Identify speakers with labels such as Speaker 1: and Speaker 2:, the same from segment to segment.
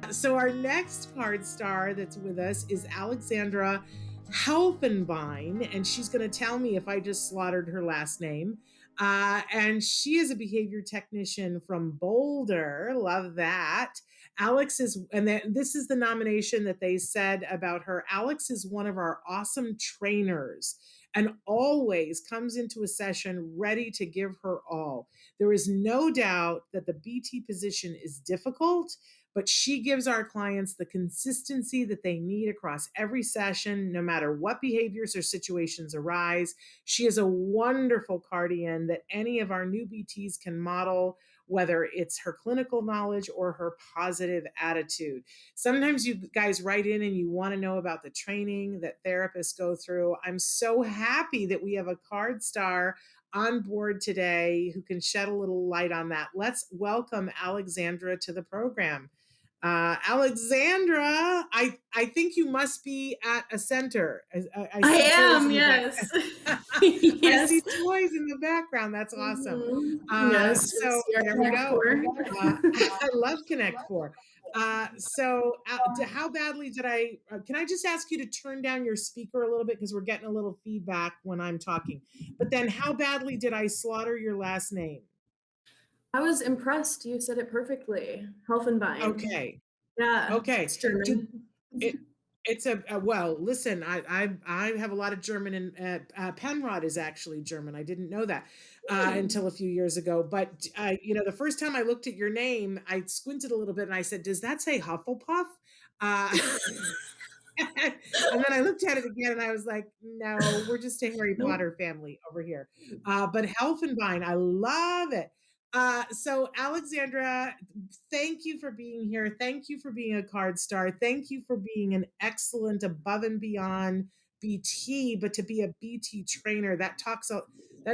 Speaker 1: So our next card star that's with us is Alexandra Helfenbein, and she's going to tell me if I just slaughtered her last name. And she is a behavior technician from Boulder. Love that. Alex is, and this is the nomination that they said about her. Alex is one of our awesome trainers and always comes into a session ready to give her all. There is no doubt that the BT position is difficult, but she gives our clients the consistency that they need across every session, no matter what behaviors or situations arise. She is a wonderful cardian that any of our new BTs can model, whether it's her clinical knowledge or her positive attitude. Sometimes you guys write in and you want to know about the training that therapists go through. I'm so happy that we have a card star on board today who can shed a little light on that. Let's welcome Alexandra to the program. Alexandra, I think you must be at a center.
Speaker 2: I
Speaker 1: see toys
Speaker 2: am,
Speaker 1: in the
Speaker 2: yes.
Speaker 1: I see
Speaker 2: Yes.
Speaker 1: toys in the background. That's awesome.
Speaker 2: Yes,
Speaker 1: So
Speaker 2: we are
Speaker 1: there we
Speaker 2: Connect
Speaker 1: go.
Speaker 2: 4.
Speaker 1: I love Connect Four. How badly did I? Can I just ask you to turn down your speaker a little bit because we're getting a little feedback when I'm talking? But then, how badly did I slaughter your last name?
Speaker 2: I was impressed, you said it perfectly. Helfenbein.
Speaker 1: Okay.
Speaker 2: Yeah,
Speaker 1: Okay.
Speaker 2: it's
Speaker 1: Did
Speaker 2: German.
Speaker 1: it? It's well. Listen, I have a lot of German, and Penrod is actually German. I didn't know that
Speaker 2: Hmm.
Speaker 1: until a few years ago. But the first time I looked at your name, I squinted a little bit and I said, "Does that say Hufflepuff?" Uh, and then I looked at it again and I was like, "No, we're just a Harry
Speaker 2: Nope.
Speaker 1: Potter family over here." But Helfenbein, I love it. So Alexandra, thank you for being here. Thank you for being a card star. Thank you for being an excellent above and beyond BT, but to be a BT trainer, that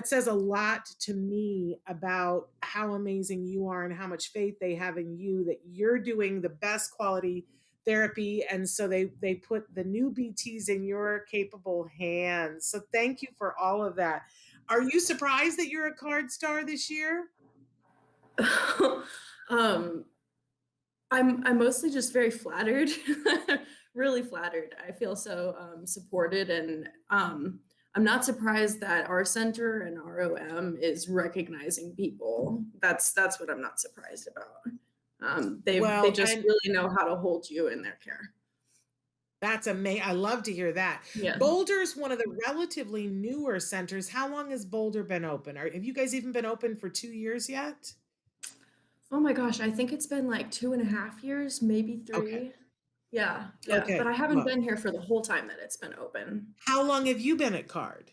Speaker 1: says a lot to me about how amazing you are and how much faith they have in you, that you're doing the best quality therapy. And so they put the new BTs in your capable hands. So thank you for all of that. Are you surprised that you're a card star this year?
Speaker 2: Um, I'm mostly just very flattered, really flattered. I feel so, supported, and, I'm not surprised that our center and ROM is recognizing people. That's what I'm not surprised about. They
Speaker 1: Well,
Speaker 2: just
Speaker 1: and
Speaker 2: really know how to hold you in their care.
Speaker 1: that's amazing. I love to hear that.
Speaker 2: Yeah.
Speaker 1: Boulder's one of the relatively newer centers. How long has Boulder been open? Have you guys even been open for 2 years yet?
Speaker 2: Oh my gosh, I think it's been like 2.5 years, maybe
Speaker 1: Okay.
Speaker 2: 3. Yeah, yeah, but
Speaker 1: Okay.
Speaker 2: I haven't
Speaker 1: Well,
Speaker 2: been here for the whole time that it's been open.
Speaker 1: how long have you been at Card?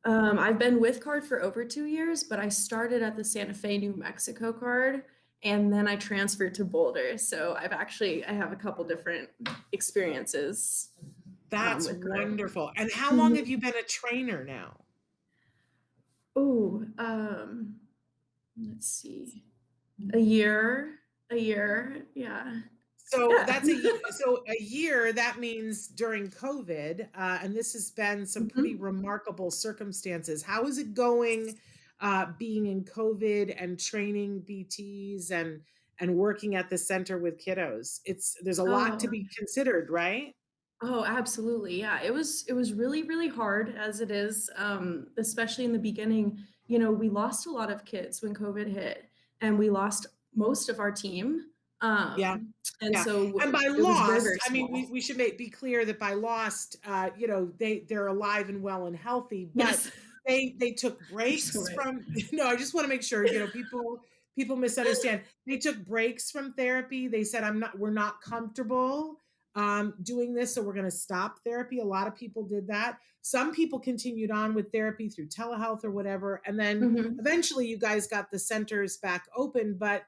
Speaker 2: I've been with CARD for over 2 years, but I started at the Santa Fe, New Mexico CARD, and then I transferred to Boulder. So I have a couple different experiences
Speaker 1: That's
Speaker 2: with CARD.
Speaker 1: wonderful. And how long
Speaker 2: Mhm.
Speaker 1: have you been a trainer now?
Speaker 2: Ooh, let's see, a year, yeah,
Speaker 1: So
Speaker 2: yeah.
Speaker 1: a year, that means during COVID, and this has been some pretty
Speaker 2: Mhm.
Speaker 1: remarkable circumstances. How is it going being in COVID and training BTs and working at the center with kiddos? There's a lot to
Speaker 2: Oh.
Speaker 1: be considered, right?
Speaker 2: Oh, absolutely. Yeah, it was really, really hard as it is, especially in the beginning. We lost a lot of kids when COVID hit, and we lost most of our team.
Speaker 1: Yeah.
Speaker 2: And
Speaker 1: Yeah,
Speaker 2: so
Speaker 1: and by
Speaker 2: it was very,
Speaker 1: lost,
Speaker 2: very
Speaker 1: I mean,
Speaker 2: small.
Speaker 1: we should be clear that by lost, they're alive and well and healthy, but
Speaker 2: Yes,
Speaker 1: they took
Speaker 2: you're so
Speaker 1: breaks
Speaker 2: right.
Speaker 1: from no, I just wanna make sure, people misunderstand. They took breaks from therapy. They said, we're not comfortable, doing this, so we're gonna stop therapy." A lot of people did that. Some people continued on with therapy through telehealth or whatever, and then
Speaker 2: Mhm.
Speaker 1: eventually you guys got the centers back open, but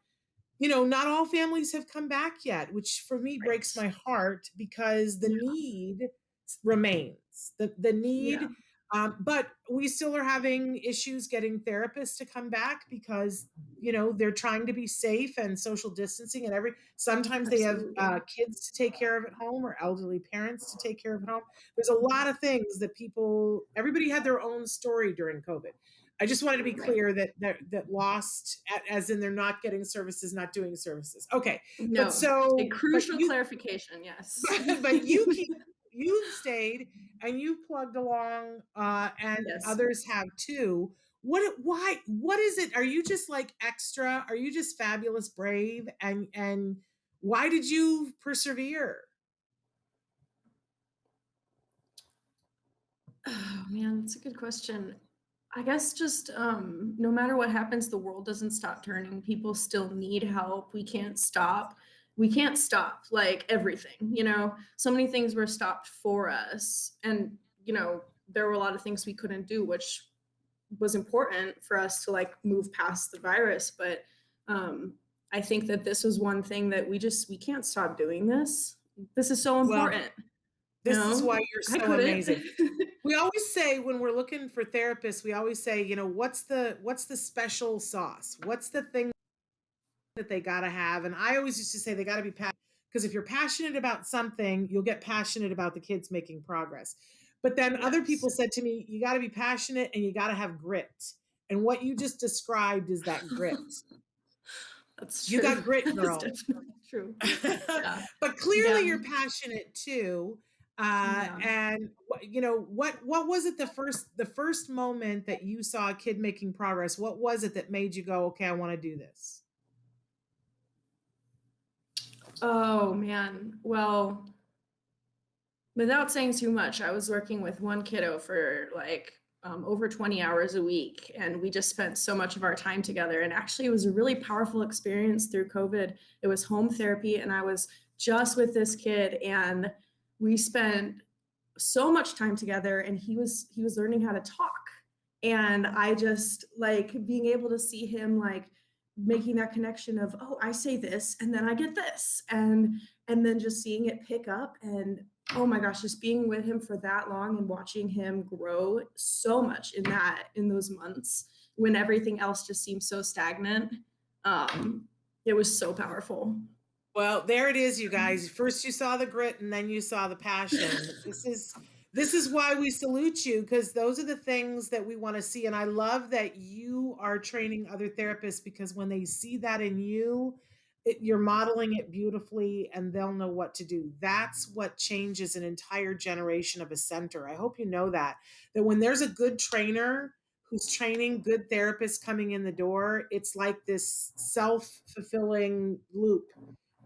Speaker 1: not all families have come back yet, which for me breaks
Speaker 2: Right.
Speaker 1: my heart because the
Speaker 2: Yeah,
Speaker 1: need remains. The
Speaker 2: yeah,
Speaker 1: need, but we still are having issues getting therapists to come back because they're trying to be safe and social distancing and sometimes they have
Speaker 2: absolutely.
Speaker 1: kids to take care of at home or elderly parents to take care of at home. There's a lot of things that everybody had their own story during COVID. I just wanted to be
Speaker 2: Right.
Speaker 1: clear that lost, as in they're not getting services, not doing services. Okay, but
Speaker 2: No, a
Speaker 1: so, but
Speaker 2: crucial
Speaker 1: you,
Speaker 2: clarification, yes.
Speaker 1: but you've stayed and you've plugged along, and
Speaker 2: Yes.
Speaker 1: others have too. What is it? Are you just like extra? Are you just fabulous, brave, and why did you persevere?
Speaker 2: Oh man, that's a good question. I guess just no matter what happens, the world doesn't stop turning. People still need help. We can't stop. We can't stop like everything, you know. So many things were stopped for us. And, you know, there were a lot of things we couldn't do, which was important for us to like move past the virus. But um I think that this was one thing that we can't stop doing this. This is so
Speaker 1: Well,
Speaker 2: important, you
Speaker 1: this is
Speaker 2: know?
Speaker 1: why you're
Speaker 2: I
Speaker 1: so
Speaker 2: couldn't.
Speaker 1: amazing. We always say when we're looking for therapists, we always say, what's the special sauce? What's the thing that they got to have? And I always used to say they got to be passionate, because if you're passionate about something, you'll get passionate about the kids making progress. But then other people
Speaker 2: Yes.
Speaker 1: said to me, you got to be passionate and you got to have grit. And what you just described is that grit.
Speaker 2: That's
Speaker 1: You
Speaker 2: true.
Speaker 1: got grit,
Speaker 2: That's
Speaker 1: girl.
Speaker 2: definitely true. Yeah.
Speaker 1: But clearly
Speaker 2: Yeah.
Speaker 1: you're passionate too.
Speaker 2: Yeah.
Speaker 1: And what was it, the first moment that you saw a kid making progress? What was it that made you go, okay, I want to do this?
Speaker 2: Oh man. Well, without saying too much, I was working with one kiddo for like over 20 hours a week, and we just spent so much of our time together. And actually, it was a really powerful experience through COVID. It was home therapy, and I was just with this kid, and we spent so much time together. And he was learning how to talk, and I just like being able to see him like making that connection of, oh, I say this and then I get this, and then just seeing it pick up. And oh my gosh, just being with him for that long and watching him grow so much in those months when everything else just seemed so stagnant. um it was so powerful.
Speaker 1: Well, there it is, you guys. First you saw the grit and then you saw the passion. This is why we salute you, because those are the things that we want to see. And I love that you are training other therapists, because when they see that in you, you're modeling it beautifully and they'll know what to do. That's what changes an entire generation of a center. I hope you know that when there's a good trainer who's training good therapists coming in the door, it's like this self-fulfilling loop,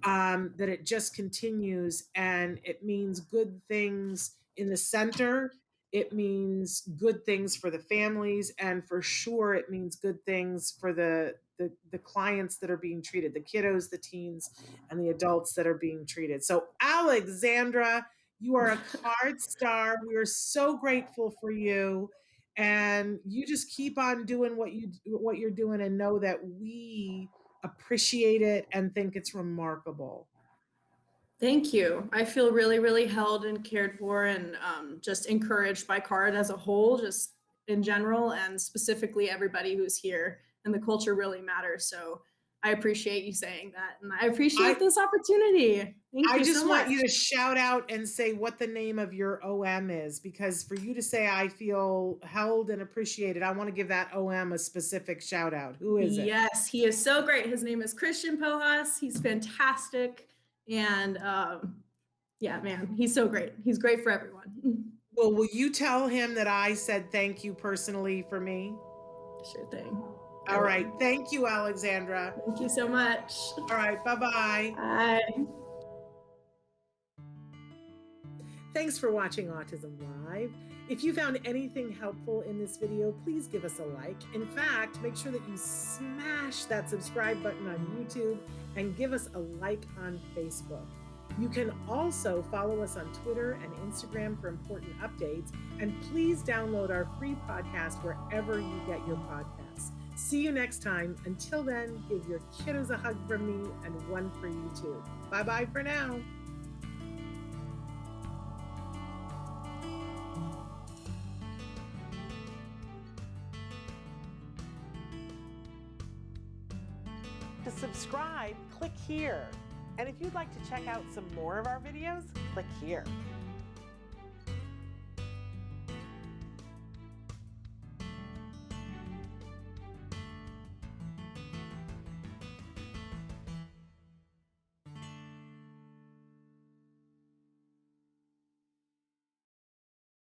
Speaker 1: that it just continues, and it means good things in the center. It means good things for the families, and for sure it means good things for the clients that are being treated, the kiddos, the teens, and the adults that are being treated. So Alexandra, you are a card star. We are so grateful for you, and you just keep on doing what you're doing, and know that we appreciate it and think it's remarkable.
Speaker 2: Thank you. I feel really, really held and cared for, and just encouraged by CARD as a whole, just in general, and specifically everybody who's here. And the culture really matters. So I appreciate you saying that. And I
Speaker 1: I
Speaker 2: appreciate this opportunity. Thank
Speaker 1: I
Speaker 2: you so
Speaker 1: just want
Speaker 2: much.
Speaker 1: you to shout out and say what the name of your OM is, because for you to say I feel held and appreciated, I want to give that OM a specific shout out. Who is it?
Speaker 2: Yes, he is so great. His name is Christian Pojas. He's fantastic. And yeah, man, he's so great. He's great for everyone.
Speaker 1: Well, will you tell him that I said thank you personally for me?
Speaker 2: Sure thing. I
Speaker 1: All right.
Speaker 2: will.
Speaker 1: Thank you, Alexandra.
Speaker 2: Thank you so much.
Speaker 1: All right. Bye-bye.
Speaker 2: Bye.
Speaker 1: Thanks for watching Autism Live. If you found anything helpful in this video, please give us a like. In fact, make sure that you smash that subscribe button on YouTube and give us a like on Facebook. You can also follow us on Twitter and Instagram for important updates. And please download our free podcast wherever you get your podcasts. See you next time. Until then, give your kiddos a hug from me and one for you too. Bye-bye for now. To subscribe, click here. And if you'd like to check out some more of our videos, click here.